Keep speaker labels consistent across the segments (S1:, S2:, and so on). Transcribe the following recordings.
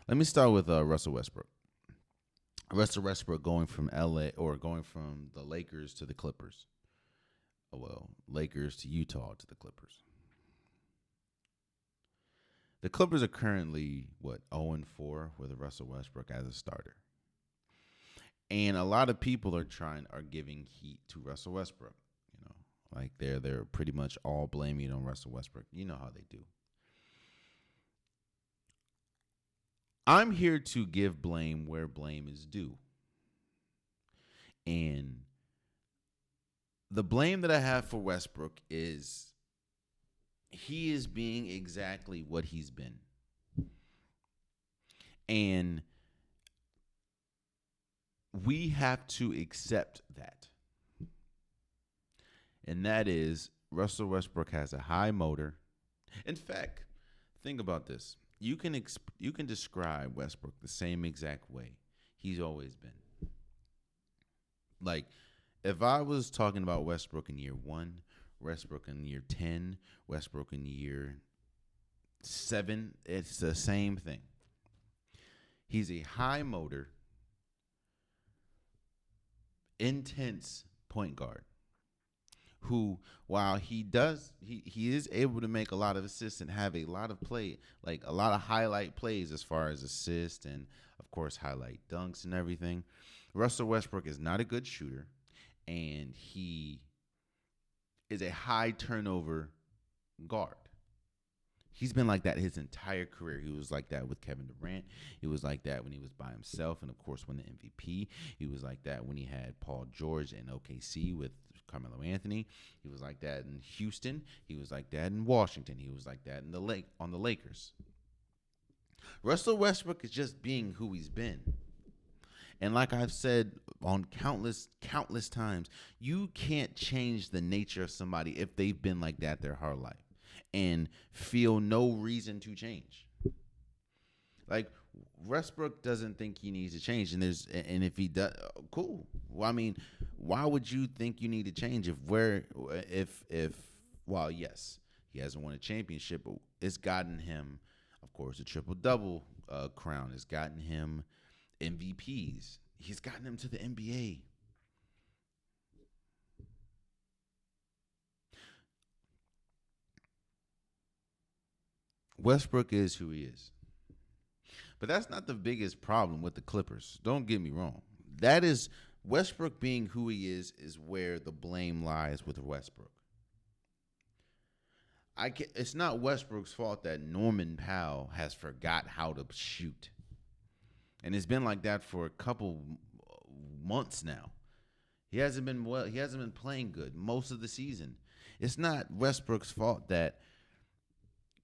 S1: Let me start with Russell Westbrook. Russell Westbrook going from LA or going from the Lakers to the Clippers. Oh, well, Lakers to Utah to the Clippers. The Clippers are currently what 0-4 with Russell Westbrook as a starter. And a lot of people are giving heat to Russell Westbrook. You know, like they're pretty much all blaming it on Russell Westbrook. You know how they do. I'm here to give blame where blame is due. And the blame that I have for Westbrook is he is being exactly what he's been. And we have to accept that. And that is Russell Westbrook has a high motor. In fact, think about this. You can describe Westbrook the same exact way he's always been. Like, if I was talking about Westbrook in year 1, Westbrook in year 10, Westbrook in year 7, it's the same thing. He's a high motor, intense point guard who, while he is able to make a lot of assists and have a lot of play, like a lot of highlight plays as far as assists and of course highlight dunks and everything. Russell Westbrook is not a good shooter, and he is a high turnover guard. He's been like that his entire career. He was like that with Kevin Durant. He was like that when he was by himself and, of course, won the MVP. He was like that when he had Paul George in OKC with Carmelo Anthony. He was like that in Houston. He was like that in Washington. He was like that on the Lakers. Russell Westbrook is just being who he's been. And like I've said on countless times, you can't change the nature of somebody if they've been like that their whole life and feel no reason to change. Like Westbrook doesn't think he needs to change, and if he does, cool. Well, I mean, why would you think you need to change well, yes, he hasn't won a championship, but it's gotten him, of course, a triple double crown. It's gotten him MVPs. He's gotten him to the NBA. Westbrook is who he is. But that's not the biggest problem with the Clippers. Don't get me wrong. That is Westbrook being who he is where the blame lies with Westbrook. It's not Westbrook's fault that Norman Powell has forgot how to shoot. And it's been like that for a couple months now. He hasn't been playing good most of the season. It's not Westbrook's fault that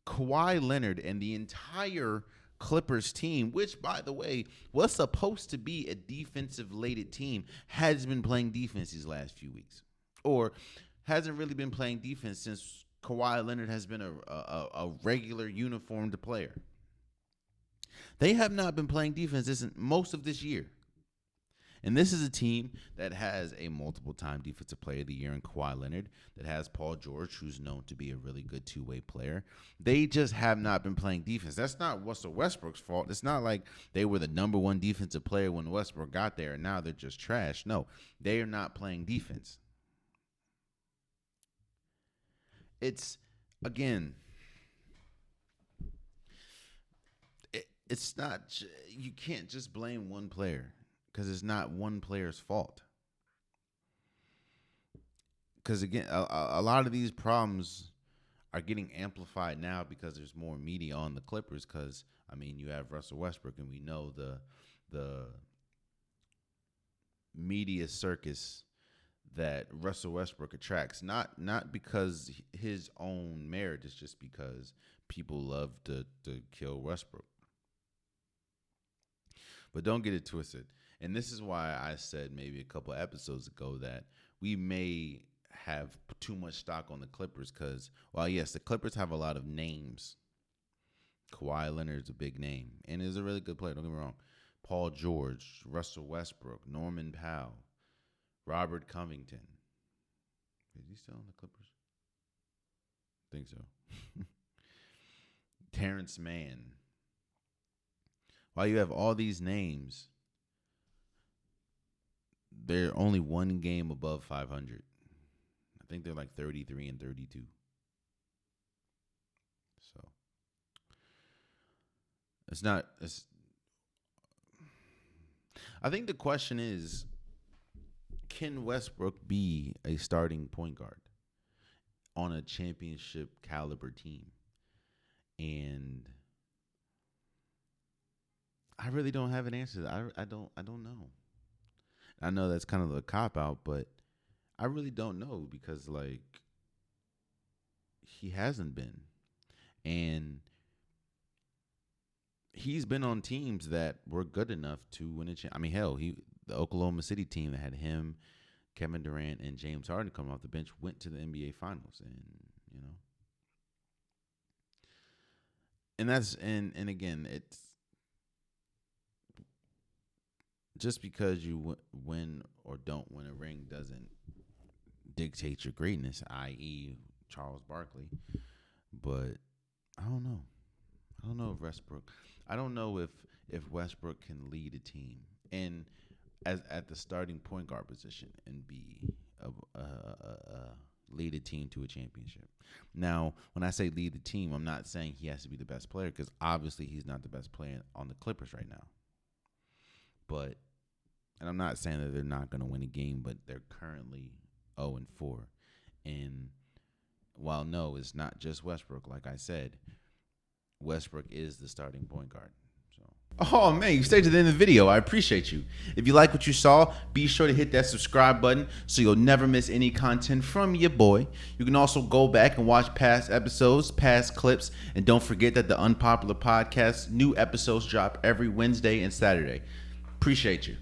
S1: Kawhi Leonard and the entire Clippers team, which, by the way, was supposed to be a defensive-laden team, has been playing defense these last few weeks. Or hasn't really been playing defense since Kawhi Leonard has been a regular uniformed player. They have not been playing defense most of this year. And this is a team that has a multiple-time Defensive Player of the Year in Kawhi Leonard, that has Paul George, who's known to be a really good two-way player. They just have not been playing defense. That's not Russell Westbrook's fault. It's not like they were the number one defensive player when Westbrook got there, and now they're just trash. No, they are not playing defense. It's, again, it's not, you can't just blame one player, because it's not one player's fault. Because, again, a lot of these problems are getting amplified now because there's more media on the Clippers. Because, I mean, you have Russell Westbrook, and we know the media circus that Russell Westbrook attracts. Not because his own merit, it's just because people love to kill Westbrook. But don't get it twisted. And this is why I said maybe a couple episodes ago that we may have too much stock on the Clippers because, while yes, the Clippers have a lot of names. Kawhi Leonard's a big name and is a really good player. Don't get me wrong. Paul George, Russell Westbrook, Norman Powell, Robert Covington. Is he still on the Clippers? I think so. Terrence Mann. While you have all these names, they're only one game above 500. I think they're like 33 and 32. So it's not. I think the question is, can Westbrook be a starting point guard on a championship caliber team? And I really don't have an answer. I don't know. I know that's kind of a cop out, but I really don't know because like he hasn't been. And he's been on teams that were good enough to win a championship. I mean, hell, the Oklahoma City team that had him, Kevin Durant, and James Harden coming off the bench went to the NBA Finals, and that's and again, it's just because you win or don't win a ring doesn't dictate your greatness, i.e., Charles Barkley. But I don't know. I don't know if Westbrook. I don't know if Westbrook can lead a team and as at the starting point guard position and be lead a team to a championship. Now, when I say lead the team, I'm not saying he has to be the best player because obviously he's not the best player on the Clippers right now. But and I'm not saying that they're not going to win a game, but they're currently 0-4. And while no, it's not just Westbrook, like I said, Westbrook is the starting point guard. Oh, man, you stayed to the end of the video. I appreciate you. If you like what you saw, be sure to hit that subscribe button so you'll never miss any content from your boy. You can also go back and watch past episodes, past clips, and don't forget that the Unpopular Podcast, new episodes drop every Wednesday and Saturday. Appreciate you.